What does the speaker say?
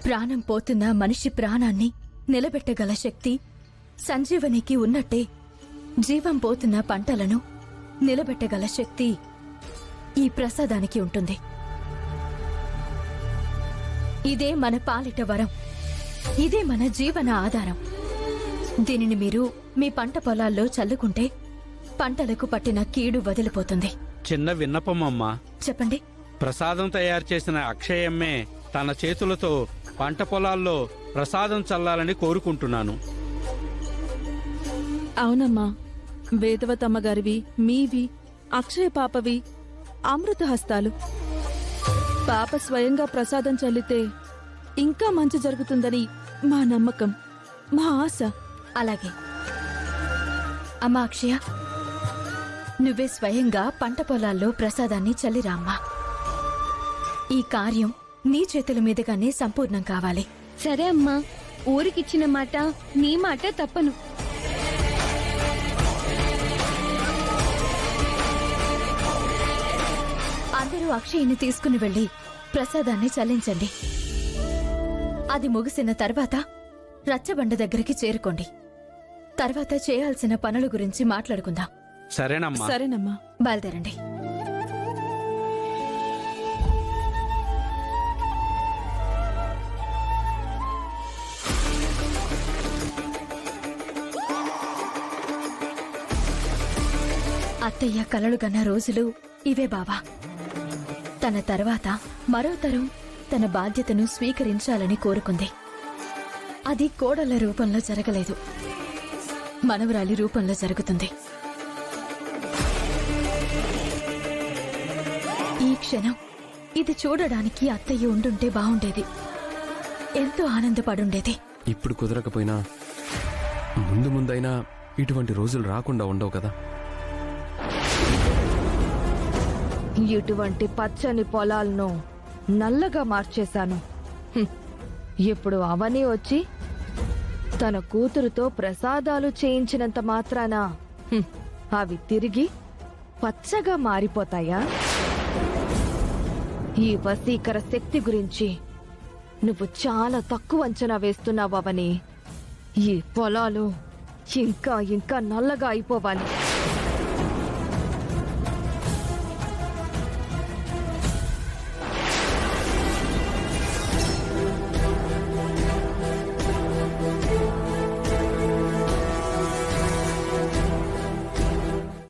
ప్రాణం పోతున్న మనిషి ప్రాణాన్ని నిలబెట్టగల శక్తి సంజీవనికి ఉన్నట్టే జీవం పోతున్న పంటలను నిలబెట్టగల శక్తి ఈ ప్రసాదానికి ఉంటుంది. ఇదే మన పాలిట వరం, ఇదే మన జీవన ఆధారం. దీనిని మీరు మీ పంట పొలాల్లో చల్లుకుంటే పంటలకు పట్టిన కీడు వదిలిపోతుంది. చిన్న విన్నపమమ్మా, చెప్పండి. ప్రసాదం తయారు చేసిన అక్షయమ్మే తన చేతులతో పంట పొలాల్లో ప్రసాదం చల్లాలని కోరుకుంటున్నాను. అవునమ్మా, వేదవతమ్మ గారివి, మీవి, అక్షయ పాపవి అమృత హస్తాలు. పాప స్వయంగా ప్రసాదం చల్లితే ఇంకా మంచి జరుగుతుందని మా నమ్మకం, మా ఆశ. అలాగే అమ్మా అక్షయ, నువ్వే స్వయంగా పంట పొలాల్లో ప్రసాదాన్ని చల్లిరామ్మా. ఈ కార్యం నీ చేతుల మీదుగానే సంపూర్ణం కావాలి. సరే అమ్మా, ఊరికిచ్చిన మాట నీ మాట తప్పను. అందరూ అక్షయ్ని తీసుకుని వెళ్లి ప్రసాదాన్ని చల్లించండి. అది ముగిసిన తర్వాత రచ్చబండ దగ్గరికి చేరుకోండి. తర్వాత చేయాల్సిన పనుల గురించి మాట్లాడుకుందాం. సరేనమ్మా. సరేనమ్మా, బయలుదేరండి. అత్తయ్య కలలుగన్న రోజులు ఇవే బావా. తన తర్వాత మరో తరం తన బాధ్యతను స్వీకరించాలని కోరుకుంది. అది కోడళ్ల రూపంలో జరగలేదు, మనవరాలి రూపంలో జరుగుతుంది. ఈ క్షణం ఇది చూడడానికి అత్తయ్య ఉండుంటే బావుండేది, ఎంతో ఆనందపడుండేది. ఇప్పుడు కుదరకపోయినా ముందు ముందైనా ఇటువంటి రోజులు రాకుండా ఉండవు కదా. ఇటువంటి పచ్చని పొలాలను నల్లగా మార్చేశాను. ఇప్పుడు అవని వచ్చి తన కూతురుతో ప్రసాదాలు చేయించినంత మాత్రాన అవి తిరిగి పచ్చగా మారిపోతాయా? ఈ వశీకర శక్తి గురించి నువ్వు చాలా తక్కువ అంచనా వేస్తున్నావు అవని. ఈ పొలాలు ఇంకా ఇంకా నల్లగా అయిపోవాలి.